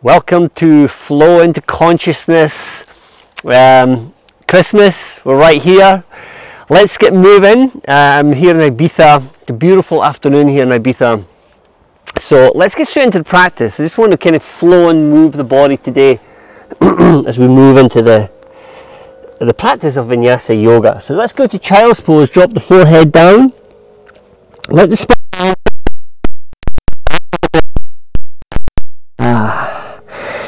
Welcome to Flow into Consciousness. Christmas, we're right here. Let's get moving. I'm here in Ibiza. It's a beautiful afternoon here in Ibiza. So let's get straight into the practice. I just want to kind of flow and move the body today as we move into the practice of Vinyasa Yoga. So let's go to child's pose. Drop the forehead down. Let the spine.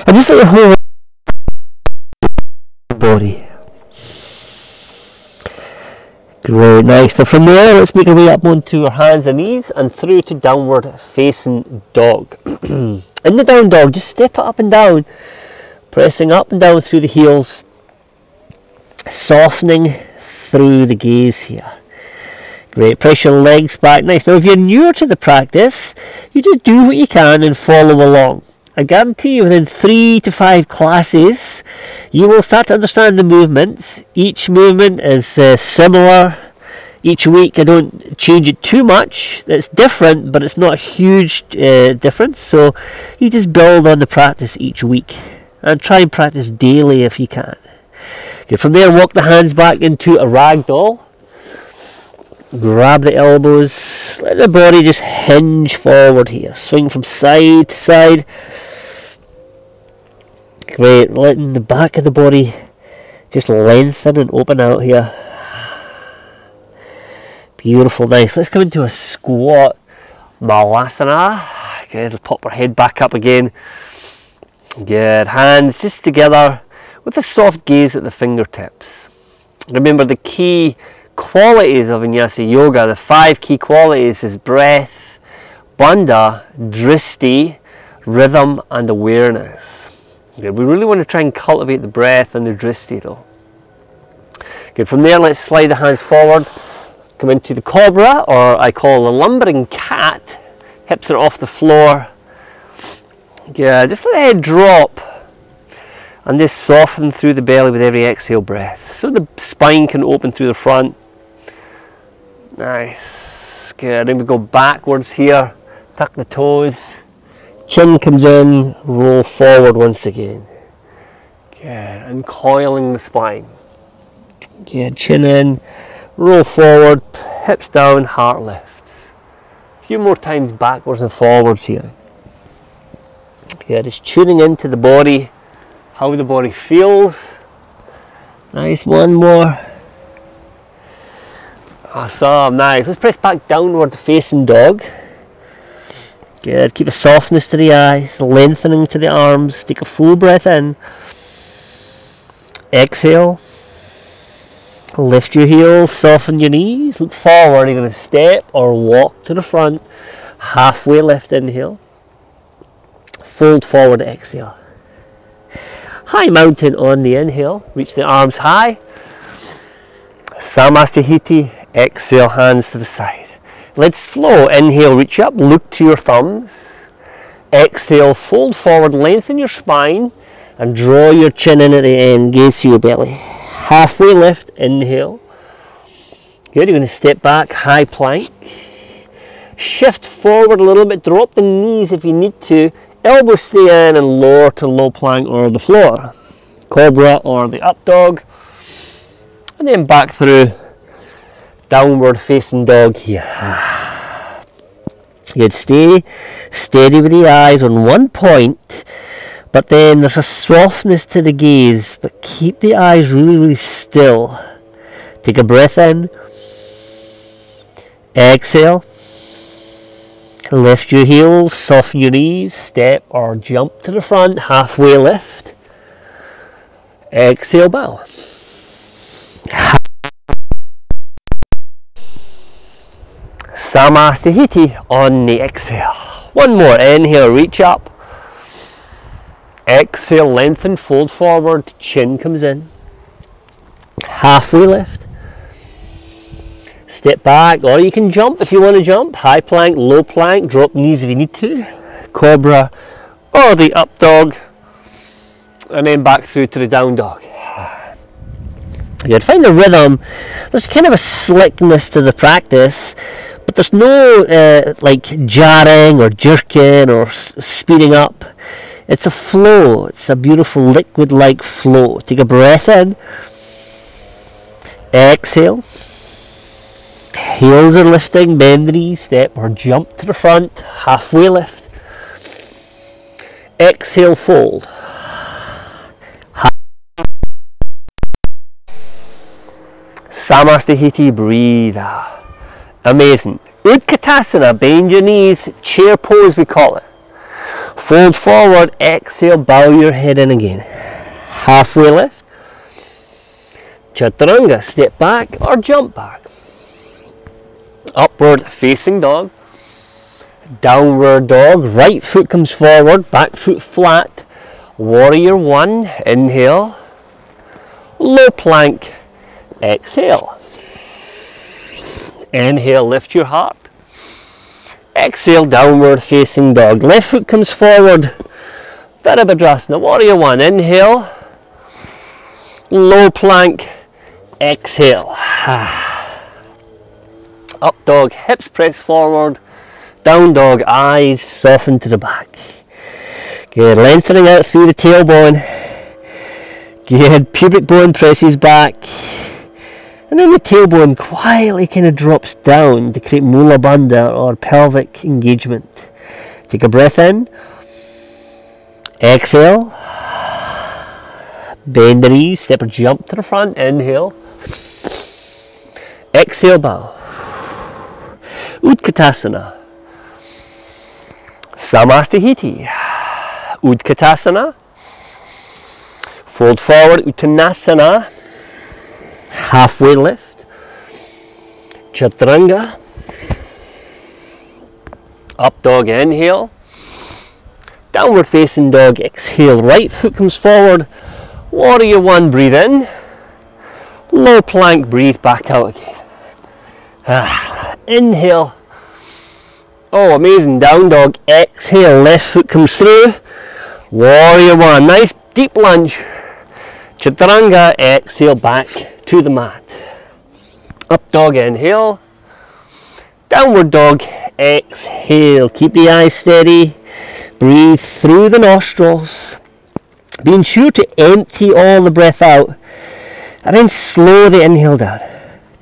And just let your whole body. Great, nice. So from there, let's make our way up onto our hands and knees and through to downward facing dog. In the down dog, just step it up and down, pressing up and down through the heels, softening through the gaze here. Great, press your legs back. Nice. Now if you're newer to the practice, you just do what you can and follow along. I guarantee you within 3 to 5 classes you will start to understand the movements. Each movement is similar. Each week I don't change it too much. It's different, but it's not a huge difference. So you just build on the practice each week and try and practice daily if you can. Okay, from there, walk the hands back into a ragdoll. Grab the elbows. Let the body just hinge forward here. Swing from side to side. Great, letting the back of the body just lengthen and open out here. Beautiful, nice. Let's come into a squat malasana. Good, pop our head back up again. Good, hands just together with a soft gaze at the fingertips. Remember the key qualities of Vinyasa Yoga, the 5 key qualities is breath, bandha, dristi, rhythm and awareness. Good. We really want to try and cultivate the breath and the dristi though. Good. From there, let's slide the hands forward, come into the cobra, or I call the lumbering cat. Hips are off the floor. Good. Just let the head drop and just soften through the belly with every exhale breath, so the spine can open through the front. Nice. Good. Then we go backwards here, tuck the toes. Chin comes in, roll forward once again. Good, and coiling the spine. Good, chin in, roll forward, hips down, heart lifts. A few more times backwards and forwards here. Good, just tuning into the body, how the body feels. Nice, one more. Awesome, nice. Let's press back downward facing dog. Good, keep a softness to the eyes, lengthening to the arms. Take a full breath in. Exhale. Lift your heels, soften your knees, look forward. You're going to step or walk to the front. Halfway lift, inhale. Fold forward, exhale. High mountain on the inhale. Reach the arms high. Samastahiti. Exhale, hands to the side. Let's flow. Inhale, reach up, look to your thumbs. Exhale, fold forward, lengthen your spine and draw your chin in at the end, gaze to your belly. Halfway lift, inhale. Good, you're going to step back, high plank. Shift forward a little bit, drop the knees if you need to. Elbows stay in and lower to low plank or the floor. Cobra or the up dog. And then back through downward facing dog here. Good, stay steady with the eyes on one point, but then there's a softness to the gaze, but keep the eyes really still. Take a breath in. Exhale. Lift your heels, soften your knees, step or jump to the front, halfway lift. Exhale, bow. Samastahiti on the exhale. One more. Inhale, reach up. Exhale, lengthen, fold forward, chin comes in. Halfway lift. Step back, or you can jump if you want to jump. High plank, low plank, drop knees if you need to. Cobra or the up dog. And then back through to the down dog. You'd find the rhythm. There's kind of a slickness to the practice, but there's no like jarring or jerking or speeding up. It's a flow. It's a beautiful liquid-like flow. Take a breath in. Exhale. Heels are lifting, bend the knees, step or jump to the front, halfway lift. Exhale, fold. Samasthiti, breathe. Amazing. Utkatasana, bend your knees, chair pose we call it. Fold forward, exhale, bow your head in again. Halfway lift. Chaturanga, step back or jump back. Upward facing dog. Downward dog, right foot comes forward, back foot flat. Warrior one, inhale. Low plank, exhale. Inhale, lift your heart. Exhale, downward facing dog. Left foot comes forward. Virabhadrasana, warrior one, inhale. Low plank, exhale. Up dog, hips press forward. Down dog, eyes soften to the back. Good, lengthening out through the tailbone. Good, pubic bone presses back. And then the tailbone quietly kind of drops down to create mula bandha or pelvic engagement. Take a breath in. Exhale. Bend the knees, step or jump to the front. Inhale. Exhale, bow. Utkatasana. Samasthiti. Utkatasana. Fold forward, Uttanasana. Halfway lift. Chaturanga. Up dog, inhale. Downward facing dog, exhale. Right foot comes forward. Warrior one, breathe in. Low plank, breathe back out again. Inhale. Oh, amazing. Down dog, exhale. Left foot comes through. Warrior one, nice deep lunge. Chaturanga, exhale, back to the mat. Up dog, inhale. Downward dog, exhale. Keep the eyes steady. Breathe through the nostrils. Being sure to empty all the breath out. And then slow the inhale down.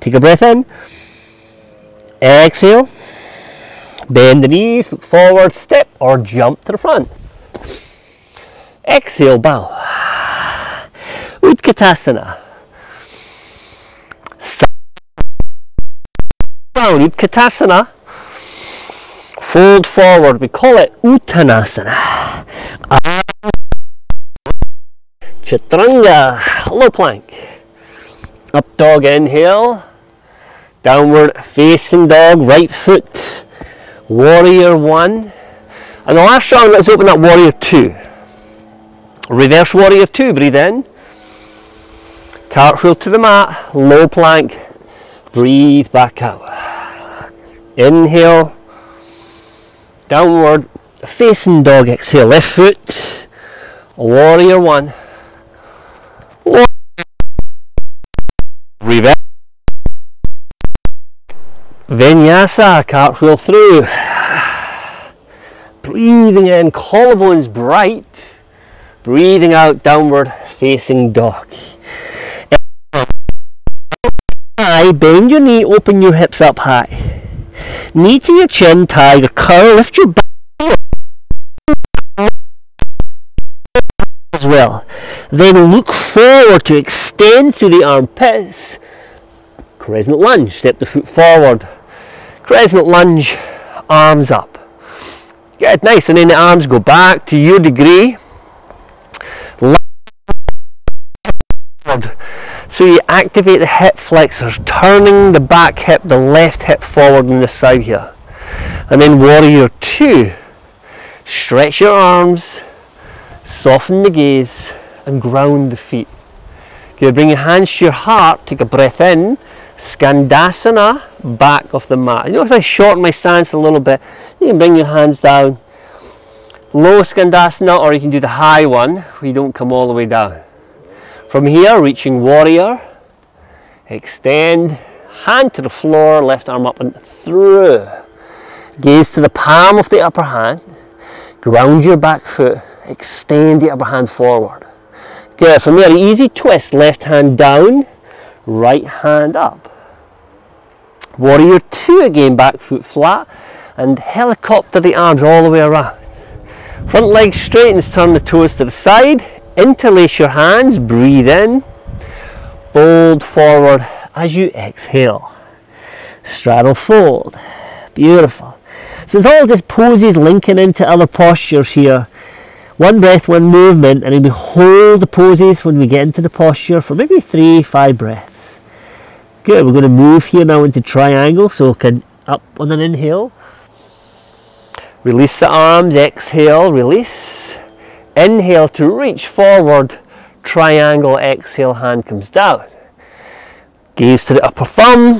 Take a breath in. Exhale. Bend the knees, look forward, step or jump to the front. Exhale, bow. Utkatasana. Down, Utkatasana. Fold forward, we call it Uttanasana. Chaturanga, low plank. Up dog, inhale. Downward facing dog, right foot. Warrior one. And the last round, let's open up warrior two. Reverse warrior two, breathe in. Cartwheel to the mat, low plank, breathe back out. Inhale, downward facing dog, exhale, left foot, warrior one. Reverse. Vinyasa, cartwheel through. Breathing in, collarbones bright. Breathing out, downward facing dog. Bend your knee, open your hips up high. Knee to your chin, tiger curl, lift your back as well. Then look forward to extend through the armpits. Crescent lunge, step the foot forward. Crescent lunge, arms up. Good, nice, and then the arms go back to your degree. So you activate the hip flexors, turning the back hip, the left hip forward on this side here. And then warrior two. Stretch your arms, soften the gaze, and ground the feet. Good, bring your hands to your heart, take a breath in. Skandasana, back of the mat. You notice I shorten my stance a little bit. You can bring your hands down. Low Skandasana, or you can do the high one, where you don't come all the way down. From here, reaching warrior, extend, hand to the floor, left arm up and through. Gaze to the palm of the upper hand, ground your back foot, extend the upper hand forward. Good, from there, easy twist, left hand down, right hand up. Warrior 2 again, back foot flat, and helicopter the arms all the way around. Front leg straightens, turn the toes to the side, interlace your hands, breathe in, fold forward as you exhale. Straddle fold, beautiful. So it's all just poses linking into other postures here. One breath, one movement, and then we hold the poses when we get into the posture for maybe 3-5 breaths. Good, we're going to move here now into triangle, so can up on an inhale. Release the arms, exhale, release. Inhale to reach forward, triangle, exhale, hand comes down. Gaze to the upper thumb.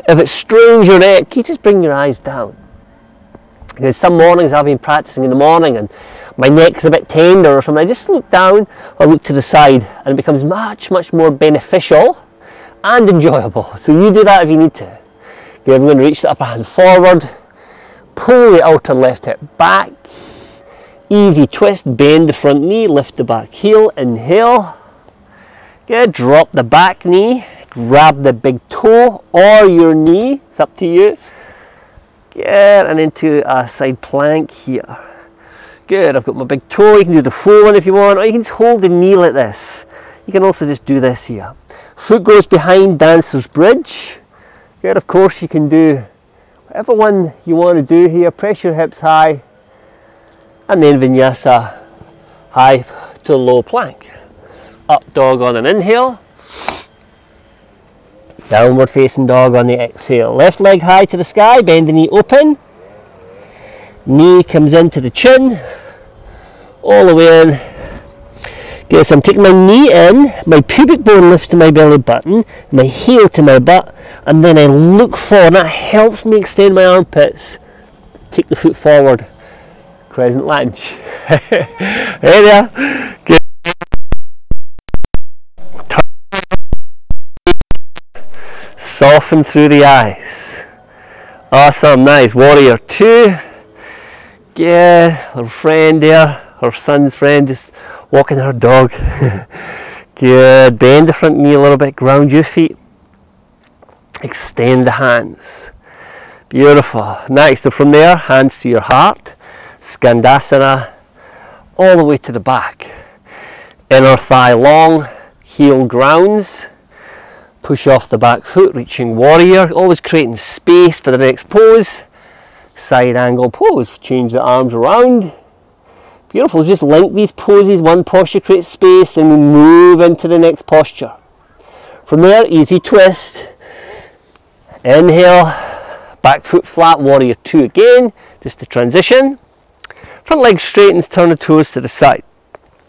If it strains your neck, you just bring your eyes down. Because some mornings I've been practicing in the morning and my neck's a bit tender or something, I just look down or look to the side and it becomes much more beneficial and enjoyable. So you do that if you need to. Good, I'm going to reach the upper hand forward, pull the outer left hip back, easy twist, bend the front knee, lift the back heel, inhale. Good, drop the back knee, grab the big toe or your knee, it's up to you. Good, and into a side plank here. Good, I've got my big toe, you can do the full one if you want, or you can just hold the knee like this. You can also just do this here. Foot goes behind, dancer's bridge. Good, of course you can do whatever one you want to do here. Press your hips high, and then vinyasa, high to low plank. Up dog on an inhale. Downward facing dog on the exhale. Left leg high to the sky, bend the knee open. Knee comes into the chin, all the way in. Okay, so I'm taking my knee in, my pubic bone lifts to my belly button, my heel to my butt, and then I look forward. That helps me extend my armpits. Take the foot forward. Crescent lunge. There we are. Good. Soften through the eyes. Awesome, nice. Warrior 2. Yeah, her friend there, her son's friend, just walking her dog. Good. Bend the front knee a little bit, ground your feet. Extend the hands. Beautiful. Nice. So from there, hands to your heart. Skandasana, all the way to the back. Inner thigh long, heel grounds. Push off the back foot, reaching warrior. Always creating space for the next pose. Side angle pose. Change the arms around. Beautiful. Just link these poses. One posture creates space, and we move into the next posture. From there, easy twist. Inhale, back foot flat, warrior 2 again. Just to transition. Front leg straightens, turn the toes to the side.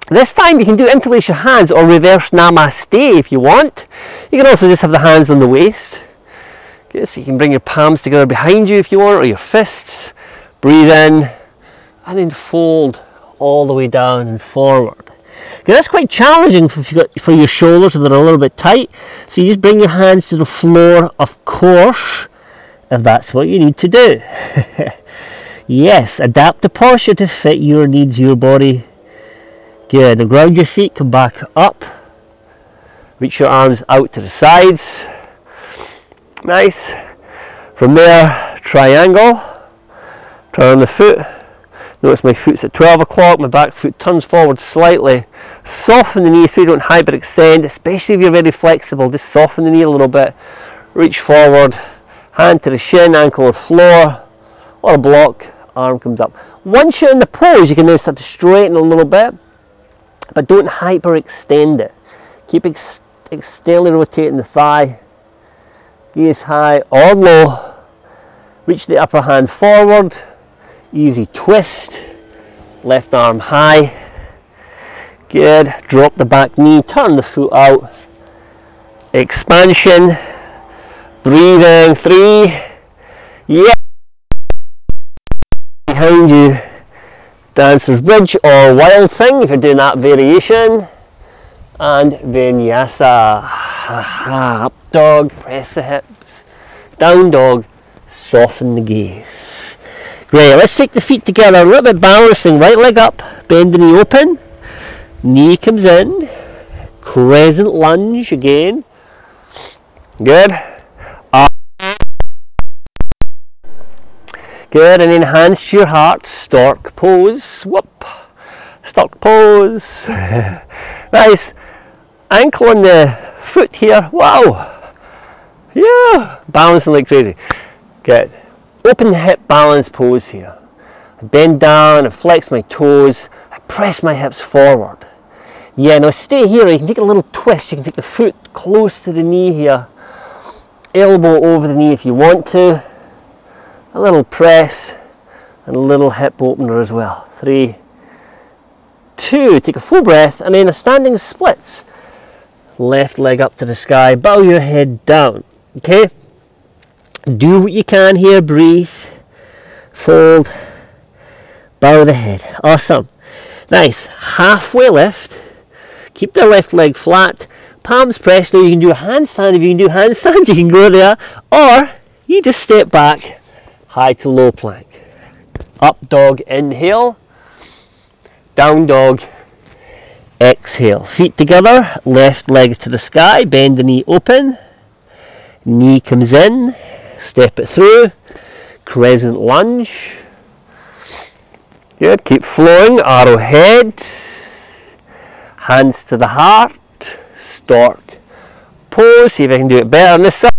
This time you can do interlace your hands or reverse namaste if you want. You can also just have the hands on the waist. Okay, so you can bring your palms together behind you if you want, or your fists. Breathe in and then fold all the way down and forward. Okay, that's quite challenging for your shoulders if they're a little bit tight. So you just bring your hands to the floor, of course, if that's what you need to do. Yes, adapt the posture to fit your needs, your body. Good, and ground your feet, come back up. Reach your arms out to the sides. Nice. From there, triangle. Turn the foot. Notice my foot's at 12 o'clock, my back foot turns forward slightly. Soften the knee so you don't hyper extend, especially if you're very flexible. Just soften the knee a little bit. Reach forward, hand to the shin, ankle or floor, or a block, arm comes up. Once you're in the pose, you can then start to straighten a little bit, but don't hyperextend it. Keep externally rotating the thigh. Gaze high or low. Reach the upper hand forward. Easy twist. Left arm high. Good. Drop the back knee. Turn the foot out. Expansion. Breathing. 3. Yeah. Behind you. Dancer's bridge or wild thing if you're doing that variation. And vinyasa. Up dog, press the hips. Down dog, soften the gaze. Great, let's take the feet together, a little bit balancing, right leg up, bend the knee open, knee comes in, crescent lunge again, good, up, good, and then hands to your heart, stork pose, whoop, stork pose, nice, ankle on the foot here, wow, yeah, balancing like crazy, good. Open the hip balance pose here. I bend down, I flex my toes, I press my hips forward. Yeah, now stay here, you can take a little twist, you can take the foot close to the knee here, elbow over the knee if you want to, a little press, and a little hip opener as well. 3, 2, take a full breath, and then a standing splits. Left leg up to the sky, bow your head down, okay? Do what you can here, breathe, fold, bow the head, awesome, nice, halfway lift, keep the left leg flat, palms pressed. Now you can do a handstand. If you can do handstand, you can go there, or you just step back, high to low plank, up dog, inhale, down dog, exhale, feet together, left leg to the sky, bend the knee open, knee comes in, step it through, crescent lunge, good, keep flowing, arrowhead, hands to the heart, stork pose, see if I can do it better on this side,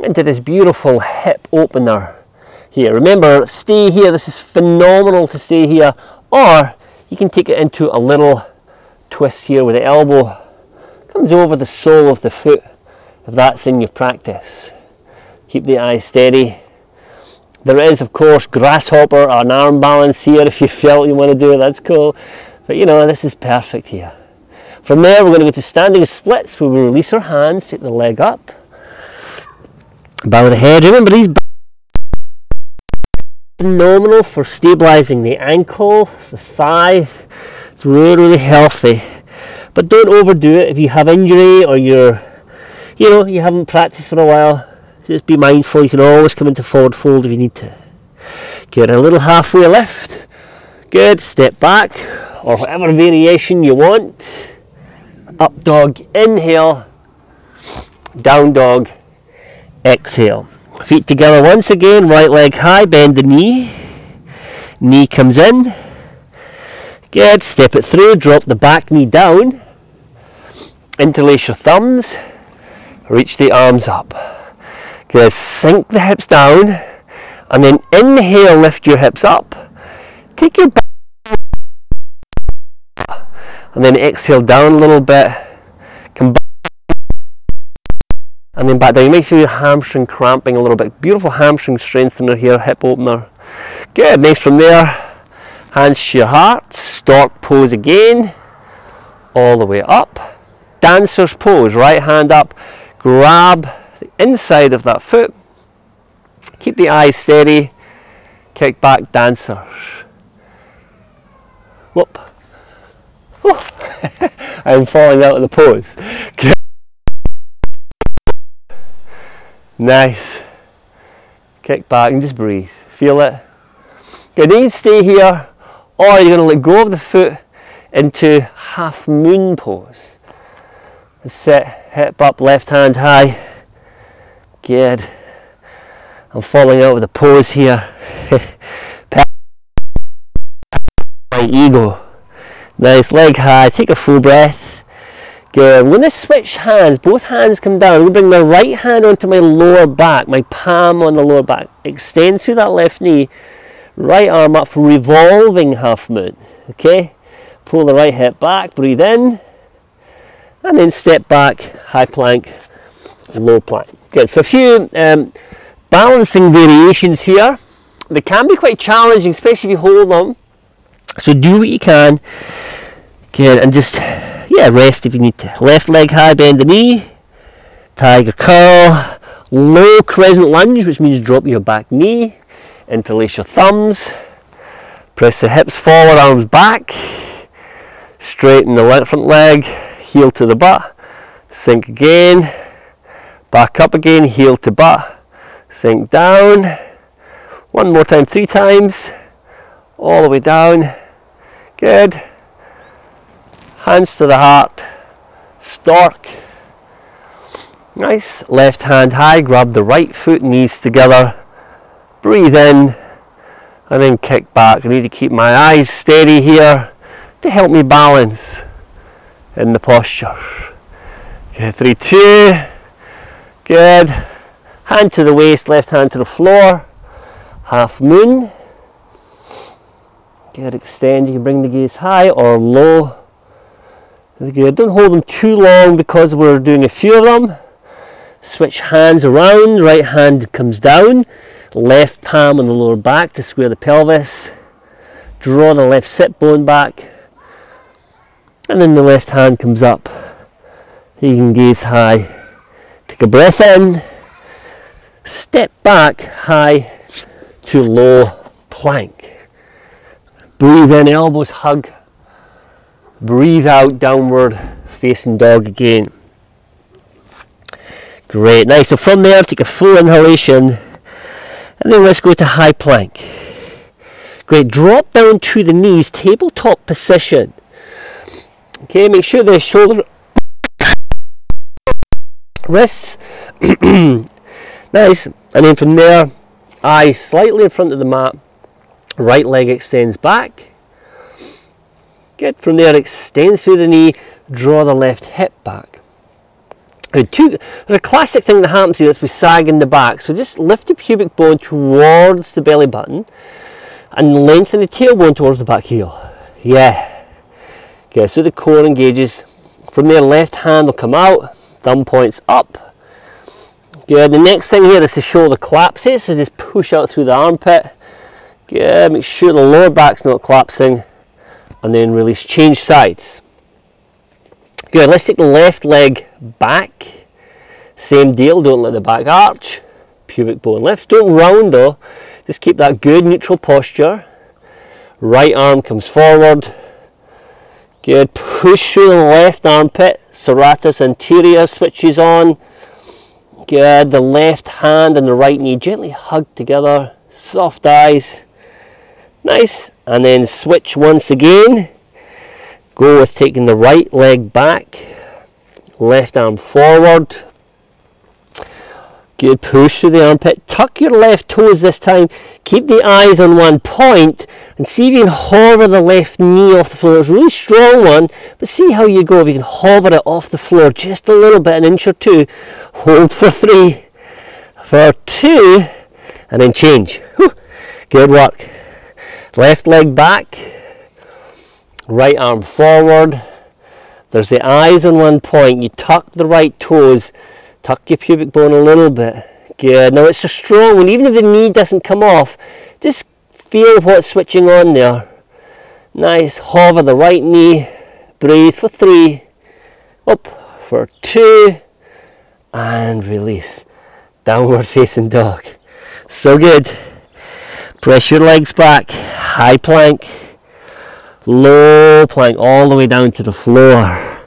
into this beautiful hip opener here. Remember, stay here, this is phenomenal to stay here, or you can take it into a little twist here where the elbow comes over the sole of the foot, if that's in your practice. Keep the eyes steady. There is, of course, grasshopper or an arm balance here if you felt you want to do it, that's cool. But you know, this is perfect here. From there, we're going to go to standing splits where we release our hands, take the leg up, bow the head. Remember, these phenomenal for stabilizing the ankle, the thigh. It's really, really healthy. But don't overdo it. If you have injury or you haven't practiced for a while, just be mindful. You can always come into forward fold if you need to. Good, a little halfway lift. Good, step back, or whatever variation you want. Up dog, inhale. Down dog, exhale. Feet together once again, right leg high, bend the knee. Knee comes in. Good, step it through, drop the back knee down. Interlace your thumbs, reach the arms up. Good, sink the hips down, and then inhale, lift your hips up. Take your back, and then exhale down a little bit. Come back, and then back down. Make sure your hamstring cramping a little bit. Beautiful hamstring strengthener here, hip opener. Good, next from there, hands to your heart, stork pose again, all the way up. Dancer's pose, right hand up, grab the inside of that foot, keep the eyes steady, kick back, dancers. Whoop. I'm falling out of the pose. Nice. Kick back and just breathe. Feel it. Good, you can stay here, or you're going to let go of the foot into half moon pose. Sit, hip up, left hand high. Good. I'm falling out of the pose here. My ego. Nice, leg high, take a full breath. Good, I'm going to switch hands, both hands come down. I'm going to bring my right hand onto my lower back, my palm on the lower back. Extend through that left knee, right arm up for revolving half moon. Okay, pull the right hip back, breathe in. And then step back, high plank, low plank. Good, so a few balancing variations here. They can be quite challenging, especially if you hold them. So do what you can. Good, and just, rest if you need to. Left leg high, bend the knee. Tiger curl. Low crescent lunge, which means drop your back knee. Interlace your thumbs. Press the hips forward, arms back. Straighten the front leg. Heel to the butt, sink again, back up again, heel to butt, Sink down. One more time, 3 times. All the way down. Good. Hands to the heart. Stork. Nice. Left hand high. Grab the right foot, knees together. Breathe in. And then kick back. I need to keep my eyes steady here to help me balance in the posture. Okay, 3, 2. Good. Hand to the waist, left hand to the floor. Half moon. Good. Extend. You can bring the gaze high or low. Good. Don't hold them too long because we're doing a few of them. Switch hands around. Right hand comes down. Left palm on the lower back to square the pelvis. Draw the left sit bone back. And then the left hand comes up. You can gaze high. Take a breath in. Step back high to low plank. Breathe in, elbows hug. Breathe out, downward facing dog again. Great, nice. So from there, take a full inhalation. And then let's go to high plank. Great, drop down to the knees, tabletop position. Okay, make sure the shoulder, wrists, nice. And then from there, eyes slightly in front of the mat, right leg extends back. Good, from there extend through the knee, draw the left hip back. There's a classic thing that happens here, that's we sag in the back, so just lift the pubic bone towards the belly button and lengthen the tailbone towards the back heel. Yeah. Okay, so the core engages. From there, left hand will come out, thumb points up. Good, the next thing here is the shoulder collapses, so just push out through the armpit. Good, make sure the lower back's not collapsing, and then release, change sides. Good, let's take the left leg back. Same deal, don't let the back arch. Pubic bone lifts, don't round though, just keep that good neutral posture. Right arm comes forward. Good, push through the left armpit, serratus anterior switches on. Good, the left hand and the right knee gently hug together, soft eyes. Nice, and then switch once again. Go with taking the right leg back, left arm forward. Good, push through the armpit, tuck your left toes this time, keep the eyes on one point, and see if you can hover the left knee off the floor. It's a really strong one, but see how you go, if you can hover it off the floor just a little bit, an inch or two. Hold for 3, for 2, and then change. Whew. Good work. Left leg back, right arm forward. There's the eyes on one point, you tuck the right toes, tuck your pubic bone a little bit. Good, now it's a strong one, even if the knee doesn't come off, just feel what's switching on there. Nice, hover the right knee, breathe for 3, up for 2, and release. Downward facing dog. So good. Press your legs back, high plank, low plank, all the way down to the floor.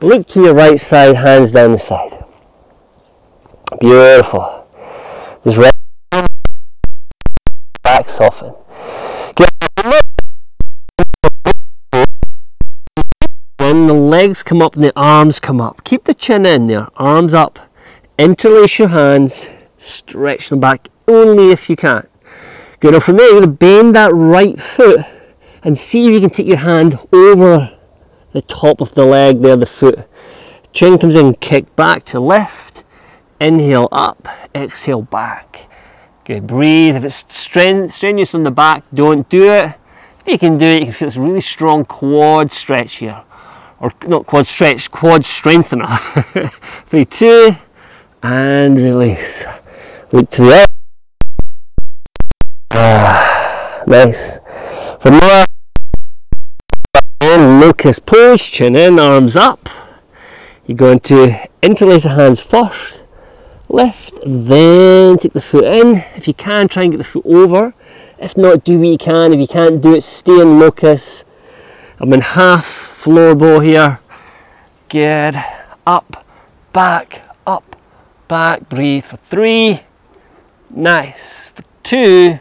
Look to your right side, hands down the side. Beautiful. Just right back soften. When the legs come up and the arms come up, keep the chin in there, arms up, interlace your hands, stretch them back only if you can. Good, now from there you're going to bend that right foot and see if you can take your hand over the top of the leg there, the foot. Chin comes in, kick back to lift, inhale up, exhale back. Good, breathe. If it's strenuous on the back, don't do it. If you can do it, you can feel this really strong quad stretch here. Or not quad stretch, quad strengthener. 3, 2, and release. Look to the other. Nice. From there, locust pose, chin in, arms up. You're going to interlace the hands first, lift, then take the foot in. If you can, try and get the foot over. If not, do what you can. If you can't do it, stay in locust. I'm in half floor bow here. Good. Up, back, breathe for 3. Nice. For 2,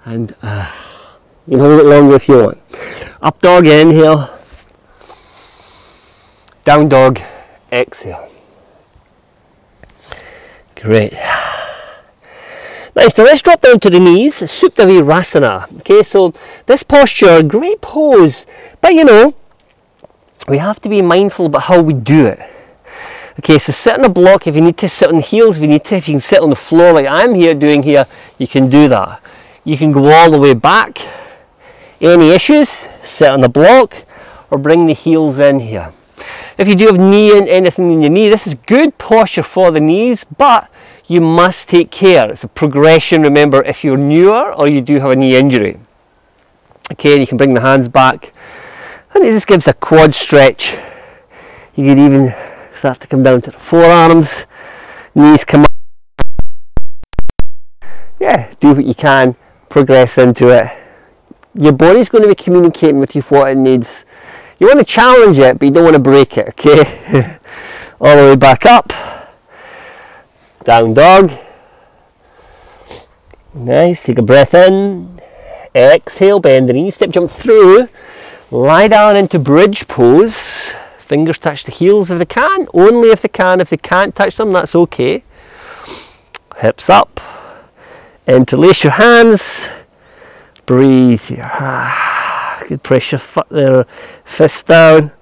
and you can hold it longer if you want. Up dog, inhale. Down dog, exhale. Great. Nice, so let's drop down to the knees, Supta Virasana. Okay, so this posture, great pose, but you know, we have to be mindful about how we do it. Okay, so sit on a block. If you need to sit on the heels, if you can sit on the floor like I'm here doing here, you can do that. You can go all the way back. Any issues, sit on the block or bring the heels in here. If you do have anything in your knee, this is good posture for the knees, but you must take care. It's a progression, remember, if you're newer or you do have a knee injury. Okay, and you can bring the hands back, and it just gives a quad stretch. You could even start to come down to the forearms, knees come up. Yeah, do what you can, progress into it. Your body's going to be communicating with you what it needs. You want to challenge it, but you don't want to break it, okay? All the way back up. Down dog. Nice, take a breath in. Exhale, bend the knees, step jump through. Lie down into bridge pose. Fingers touch the heels if they can, only if they can. If they can't touch them, that's okay. Hips up. Interlace your hands. Breathe here. Good, press your foot there, fist down.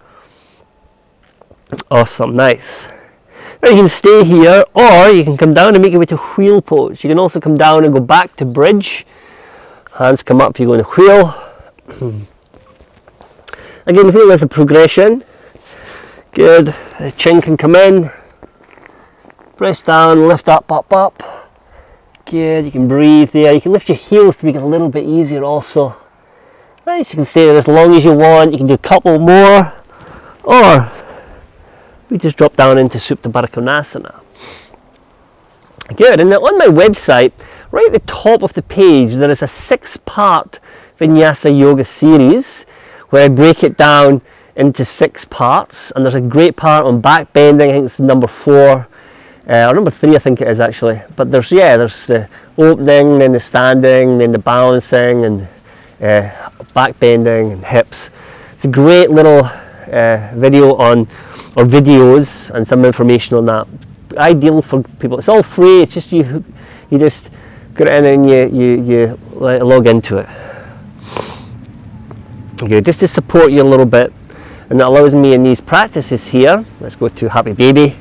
Awesome, nice. Now you can stay here, or you can come down and make your way to wheel pose. You can also come down and go back to bridge. Hands come up if you go in the wheel. Again, wheel is a progression. Good. The chin can come in. Press down, lift up, up, up. Good. You can breathe there. You can lift your heels to make it a little bit easier also. Nice. You can stay there as long as you want. You can do a couple more, or we just drop down into Supta Baddha Konasana. Good. And on my website, right at the top of the page, there is a 6-part Vinyasa Yoga series where I break it down into 6 parts, and there's a great part on back bending. I think it's number 4 or number 3, I think it is actually. But there's the opening, then the standing, then the balancing, and back bending and hips. It's a great little video on, or videos, and some information on that. Ideal for people. It's all free. It's just you just go in and you log into it. Okay, just to support you a little bit, and that allows me in these practices here. Let's go to Happy Baby.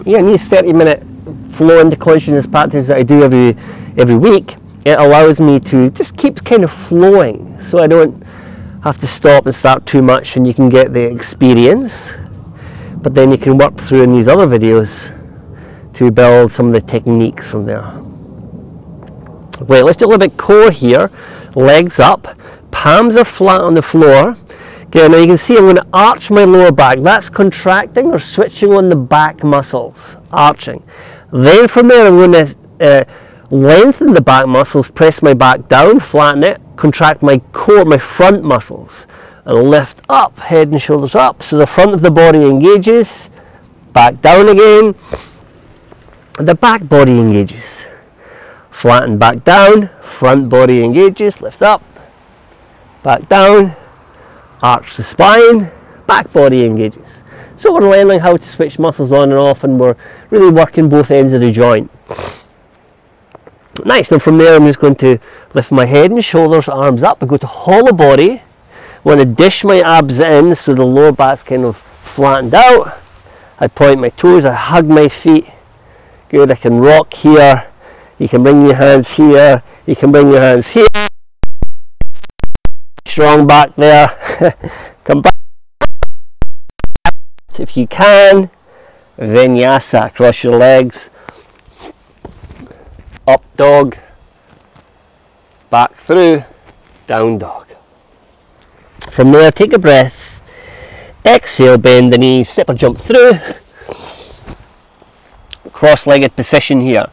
Yeah, in these 30-minute flow into consciousness practices that I do every week, it allows me to just keep kind of flowing, so I don't have to stop and start too much, and you can get the experience, but then you can work through in these other videos to build some of the techniques from there. Wait, let's do a little bit core here. Legs up, palms are flat on the floor. Okay, now you can see I'm going to arch my lower back. That's contracting or switching on the back muscles, arching. Then from there I'm going to lengthen the back muscles, press my back down, flatten it, contract my core, my front muscles, and lift up, head and shoulders up. So the front of the body engages, back down again, and the back body engages. Flatten back down, front body engages, lift up, back down, arch the spine, back body engages. So we're learning how to switch muscles on and off, and we're really working both ends of the joint. Nice. Now from there I'm just going to lift my head and shoulders, arms up. I go to hollow body. I want to dish my abs in so the lower back's kind of flattened out. I point my toes, I hug my feet. Good. I can rock here. You can bring your hands here. You can bring your hands here. Strong back there. Come back. If you can, Vinyasa. Cross your legs. Up dog. Back through. Down dog. From there, take a breath. Exhale, bend the knees. Step or jump through. Cross-legged position here.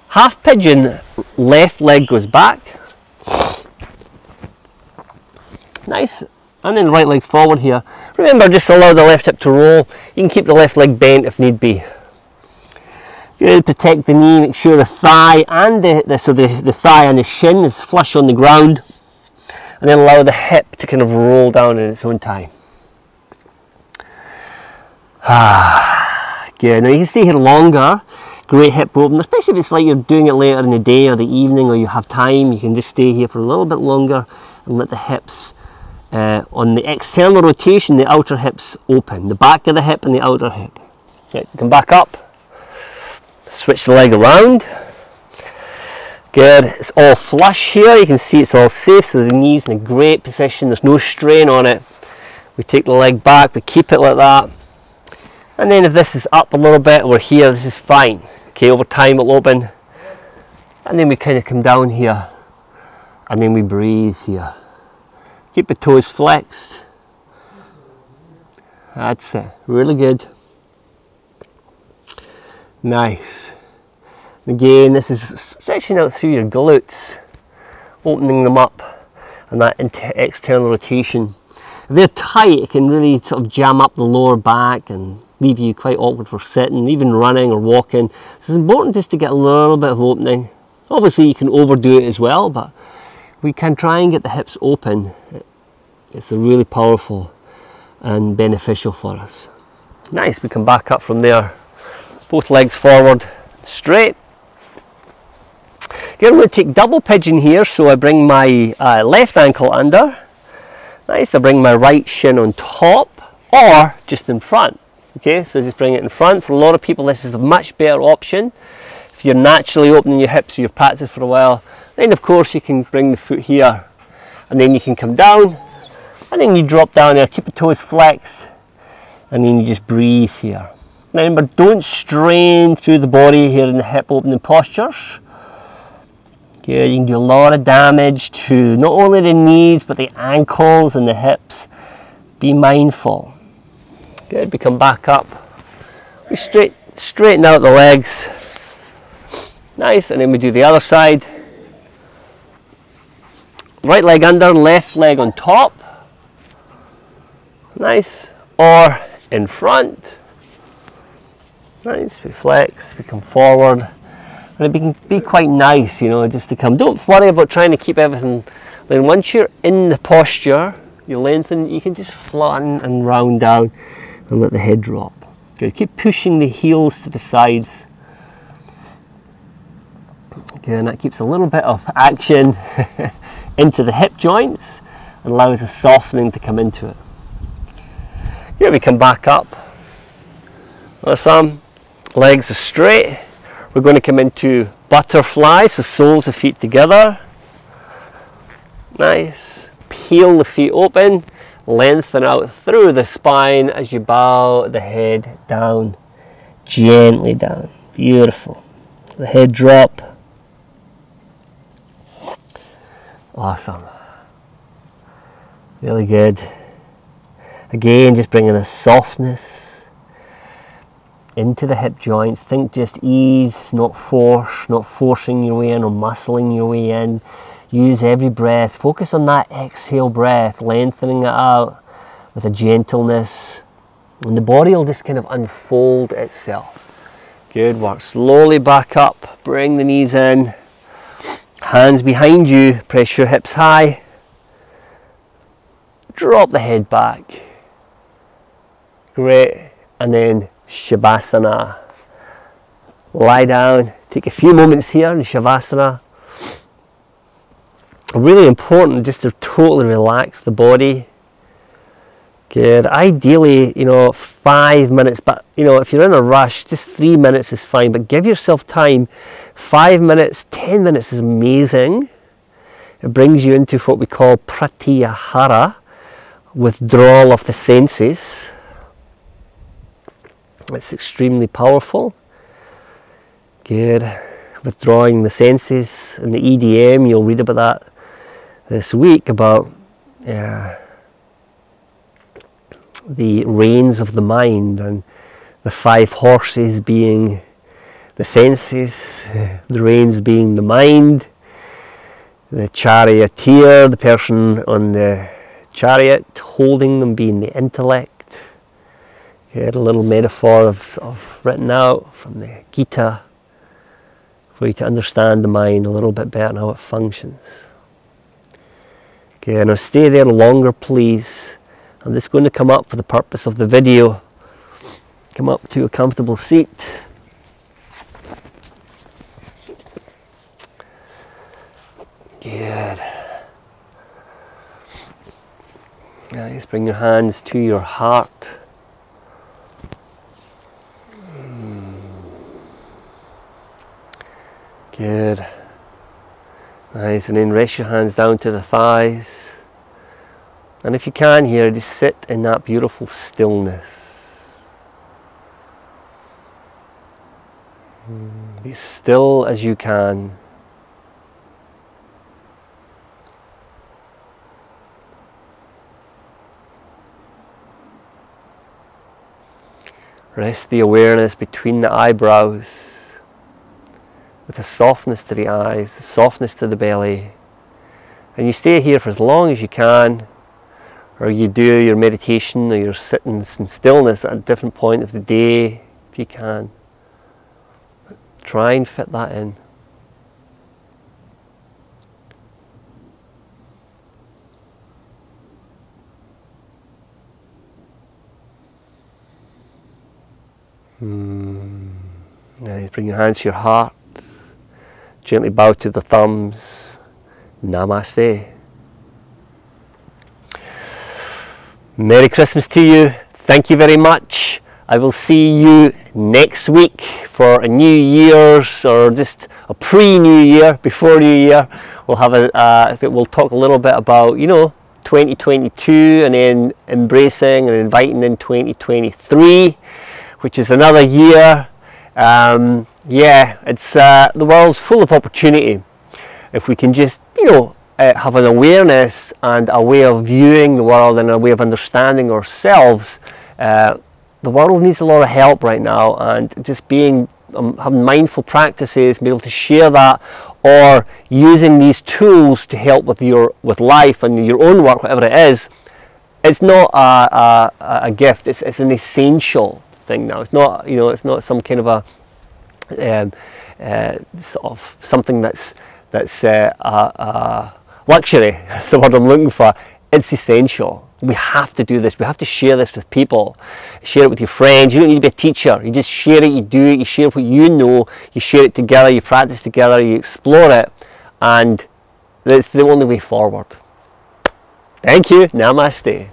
Half pigeon, left leg goes back. Nice. And then right leg's forward here. Remember, just allow the left hip to roll. You can keep the left leg bent if need be. Good, protect the knee, make sure the thigh and the thigh and the shin is flush on the ground, and then allow the hip to kind of roll down in its own time. Good, now you can stay here longer. Great hip opener, especially if it's like you're doing it later in the day or the evening, or you have time, you can just stay here for a little bit longer and let the hips, on the external rotation, the outer hips open, the back of the hip and the outer hip. Right, come back up. Switch the leg around. Good, it's all flush here, you can see it's all safe, so the knee's in a great position, there's no strain on it. We take the leg back, we keep it like that, and then if this is up a little bit, we're here, this is fine. Okay, over time it'll open, and then we kind of come down here, and then we breathe here. Keep the toes flexed. That's it, really good. Nice. Again, this is stretching out through your glutes, opening them up, and that external rotation. If they're tight, it can really sort of jam up the lower back and leave you quite awkward for sitting, even running or walking. So it's important just to get a little bit of opening. Obviously you can overdo it as well, but we can try and get the hips open. It's really powerful and beneficial for us. Nice, we come back up from there. Both legs forward, straight. Okay, I'm going to take double pigeon here, so I bring my left ankle under. Nice, I bring my right shin on top, or just in front. Okay, so just bring it in front. For a lot of people, this is a much better option. If you're naturally opening your hips, or you've practiced for a while, then of course you can bring the foot here, and then you can come down, and then you drop down there, keep the toes flexed, and then you just breathe here. Now remember, don't strain through the body here in the hip opening postures. Okay, you can do a lot of damage to not only the knees but the ankles and the hips. Be mindful. Good, we come back up. We straighten out the legs. Nice, and then we do the other side. Right leg under, left leg on top. Nice, or in front. Nice, we flex, we come forward, and it can be quite nice, you know, just to come. Don't worry about trying to keep everything. Then once you're in the posture, you lengthen, you can just flatten and round down and let the head drop. Good, keep pushing the heels to the sides. Okay, and that keeps a little bit of action into the hip joints and allows a softening to come into it. Here we come back up. Awesome. Legs are straight. We're going to come into butterfly, so soles of feet together. Nice. Peel the feet open, lengthen out through the spine as you bow the head down, gently down. Beautiful. The head drop. Awesome. Really good. Again, just bringing a softness into the hip joints. Think just ease, not force, not forcing your way in or muscling your way in. Use every breath. Focus on that exhale breath, lengthening it out with a gentleness. And the body will just kind of unfold itself. Good work. Slowly back up. Bring the knees in. Hands behind you. Press your hips high. Drop the head back. Great. And then Shavasana. Lie down. Take a few moments here in Shavasana. Really important just to totally relax the body. Good. Ideally, 5 minutes, but if you're in a rush, just 3 minutes is fine, but give yourself time. 5 minutes, 10 minutes is amazing. It brings you into what we call pratyahara, withdrawal of the senses. It's extremely powerful. Good. Withdrawing the senses. In the EDM, you'll read about that this week, about the reins of the mind, and the 5 horses being the senses, the reins being the mind, the charioteer, the person on the chariot, holding them being the intellect. A little metaphor of written out from the Gita. for you to understand the mind a little bit better and how it functions. Okay, now stay there longer, please. I'm just going to come up for the purpose of the video. Come up to a comfortable seat. Good. Nice. Bring your hands to your heart. Good. Nice. And then rest your hands down to the thighs. And if you can here, just sit in that beautiful stillness. Be still as you can. Rest the awareness between the eyebrows, with a softness to the eyes, a softness to the belly. And you stay here for as long as you can, or you do your meditation or your sittings in stillness at a different point of the day if you can. But try and fit that in. Now bring your hands to your heart. Gently bow to the thumbs. Namaste. Merry Christmas to you. Thank you very much. I will see you next week for a New Year's, or just a pre-New Year, before New Year. We'll have we'll talk a little bit about, 2022, and then embracing and inviting in 2023, which is another year. Yeah, it's the world's full of opportunity. If we can just, have an awareness and a way of viewing the world and a way of understanding ourselves. The world needs a lot of help right now, and just having mindful practices, be able to share that, or using these tools to help with life and your own work, whatever it is. It's not a gift. It's an essential thing now. It's not, it's not some kind of a sort of something that's luxury. That's the word I'm looking for. It's essential. We have to do this. We have to share this with people. Share it with your friends. You don't need to be a teacher. You just share it. You do it. You share what you know. You share it together. You practice together. You explore it, and it's the only way forward. Thank you. Namaste.